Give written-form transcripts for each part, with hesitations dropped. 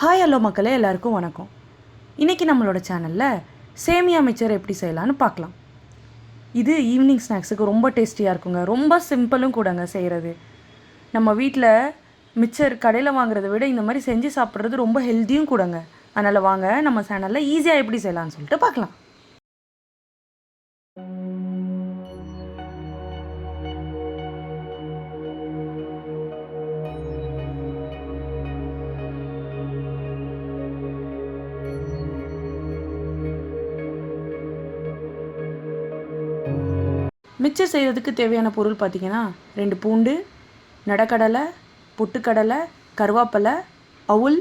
Hi hello மக்களே, எல்லாருக்கும் வணக்கம். இன்றைக்கி நம்மளோட சேனலில் சேமியா மிச்சர் எப்படி செய்யலான்னு பார்க்கலாம். இது ஈவினிங் ஸ்நாக்ஸுக்கு ரொம்ப டேஸ்டியாக இருக்குங்க. ரொம்ப சிம்பிளும் கூடங்க செய்கிறது. நம்ம வீட்டில் மிச்சர் கடையில் வாங்குறத விட இந்த மாதிரி செஞ்சு சாப்பிட்றது ரொம்ப ஹெல்த்தியும் கூடங்க. அதனால் வாங்க நம்ம சேனலில் ஈஸியாக எப்படி செய்யலான்னு சொல்லிட்டு பார்க்கலாம். மிச்சர் செய்கிறதுக்கு தேவையான பொருள் பார்த்திங்கன்னா 2 பூண்டு, நடக்கடலை, பொட்டுக்கடலை, கருவேப்பிலை, அவுல்,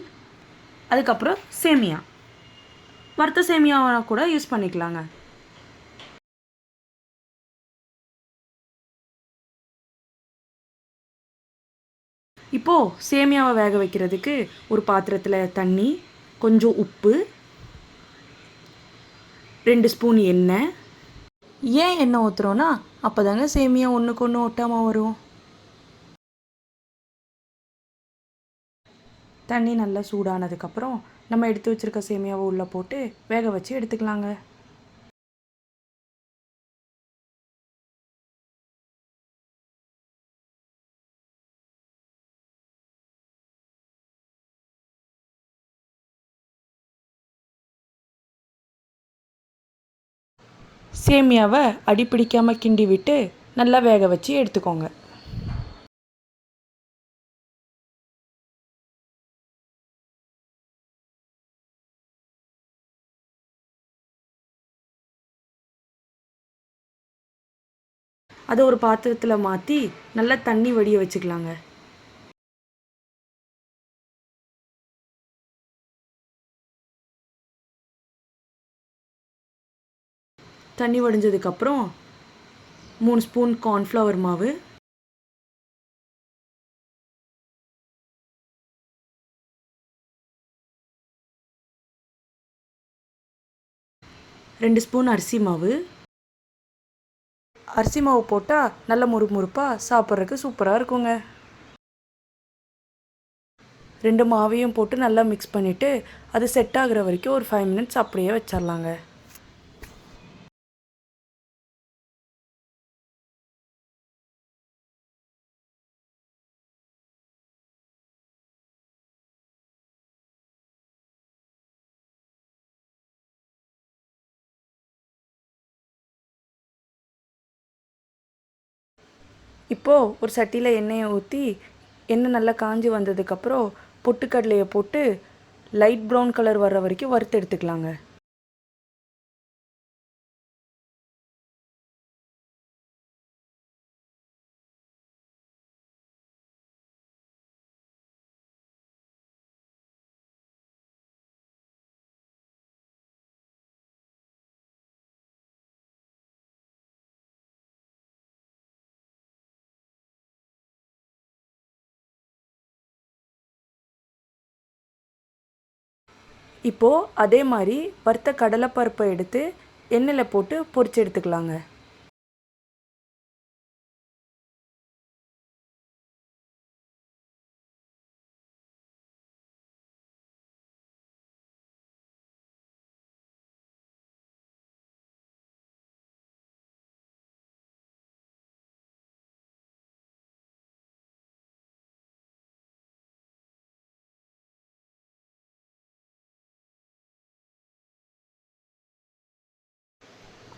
அதுக்கப்புறம் சேமியா. வறுத்த சேமியாவை கூட யூஸ் பண்ணிக்கலாங்க. இப்போது சேமியாவை வேக வைக்கிறதுக்கு ஒரு பாத்திரத்தில் தண்ணி, கொஞ்சம் உப்பு, 2 ஸ்பூன் எண்ணெய். ஏன் எண்ணெய் ஊற்றுறோன்னா அப்போ தாங்க சேமியா ஒன்றுக்கு ஒன்று ஒட்டாமல் வரும். தண்ணி நல்லா சூடானதுக்கப்புறம் நம்ம எடுத்து வச்சுருக்க சேமியாவை உள்ளே போட்டு வேக வச்சு எடுத்துக்கலாங்க. சேமியாவை அடிப்பிடிக்காமல் கிண்டி விட்டு நல்லா வேக வச்சு எடுத்துக்கோங்க. அதை ஒரு பாத்திரத்தில் மாற்றி நல்லா தண்ணி வடிய வச்சுக்கலாங்க. தண்ணி வடிஞ்சதுக்கப்புறம் 3 ஸ்பூன் கார்ன்ஃப்ளவர் மாவு, 2 ஸ்பூன் அரிசி மாவு. அரிசி மாவு போட்டால் நல்ல முறுமுறுப்பாக சாப்பிட்றதுக்கு சூப்பராக இருக்குங்க. 2 மாவையும் போட்டு நல்லா மிக்ஸ் பண்ணிவிட்டு அது செட் ஆகுற வரைக்கும் ஒரு 5 மினிட்ஸ் அப்படியே வச்சிடலாங்க. இப்போது ஒரு சட்டியில் எண்ணெயை ஊற்றி எண்ணெய் நல்லா காஞ்சி வந்ததுக்கப்புறம் பொட்டுக்கடலையை போட்டு லைட் ப்ரௌன் கலர் வர்ற வரைக்கும் வறுத்து எடுத்துக்கலாங்க. இப்போது அதே மாதிரி வறுத்த கடலைப்பருப்பை எடுத்து எண்ணெயில் போட்டு பொரிச்சு எடுத்துக்கலாங்க.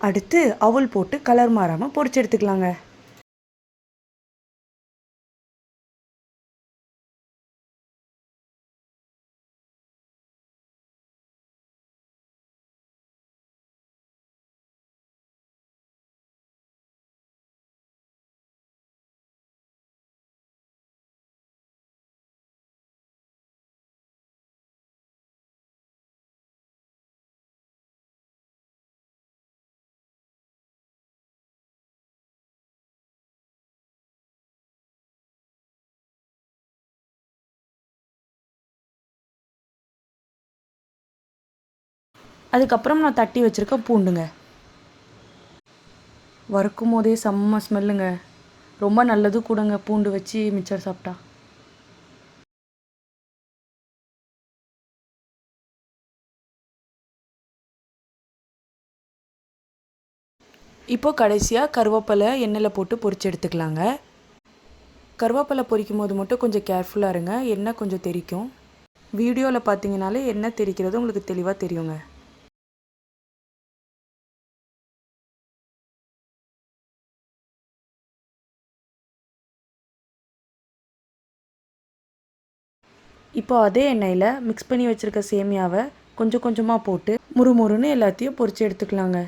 அடுத்து அவல் போட்டு கலர் மாறாமல் பொரிச்சு எடுத்துக்கலாங்க. அதுக்கப்புறம் நான் தட்டி வச்சுருக்க பூண்டுங்க. வறுக்கும் போதே செம்ம ஸ்மெல்லுங்க. ரொம்ப நல்லது கூடங்க பூண்டு வச்சு மிச்சர் சாப்பிட்டா. இப்போ கடைசியாக கருவேப்பிலை எண்ணெயில் போட்டு பொரிச்சு எடுத்துக்கலாங்க. கருவேப்பிலை பொரிக்கும் போது மட்டும் கொஞ்சம் கேர்ஃபுல்லாக இருங்க, எண்ணெய் கொஞ்சம் தெறிக்கும். வீடியோவில் பார்த்தீங்கனாலே எண்ணெய் தெறிக்கிறது உங்களுக்கு தெளிவாக தெரியுங்க. இப்போ அதே எண்ணெயில் மிக்ஸ் பண்ணி வச்சுருக்க சேமியாவை கொஞ்சம் கொஞ்சமாக போட்டு முறுமுறுன்னு எல்லாத்தையும் பொரிச்சு எடுத்துக்கலாங்க.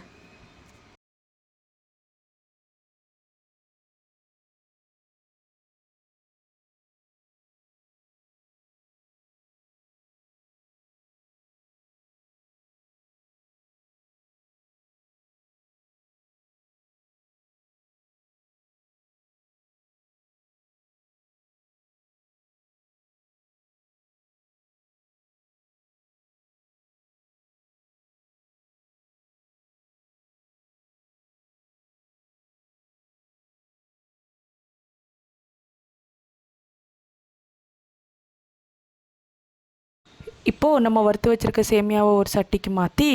இப்போது நம்ம வறுத்து வச்சுருக்க சேமியாவை ஒரு சட்டிக்கு மாற்றி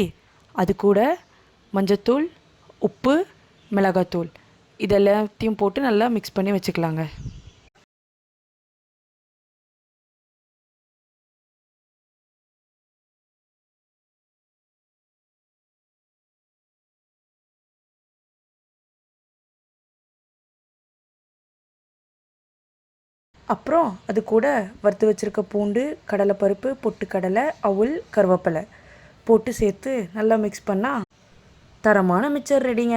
அது கூட மஞ்சத்தூள், உப்பு, மிளகாத்தூள் இதெல்லாத்தையும் போட்டு நல்லா மிக்ஸ் பண்ணி வச்சுக்கலாங்க. அப்புறம் அது கூட வறுத்து வச்சுருக்க பூண்டு, கடலைப்பருப்பு, பொட்டுக்கடலை, அவுல், கருவேப்பிலை போட்டு சேர்த்து நல்லா மிக்ஸ் பண்ணால் தரமான மிக்சர் ரெடிங்க.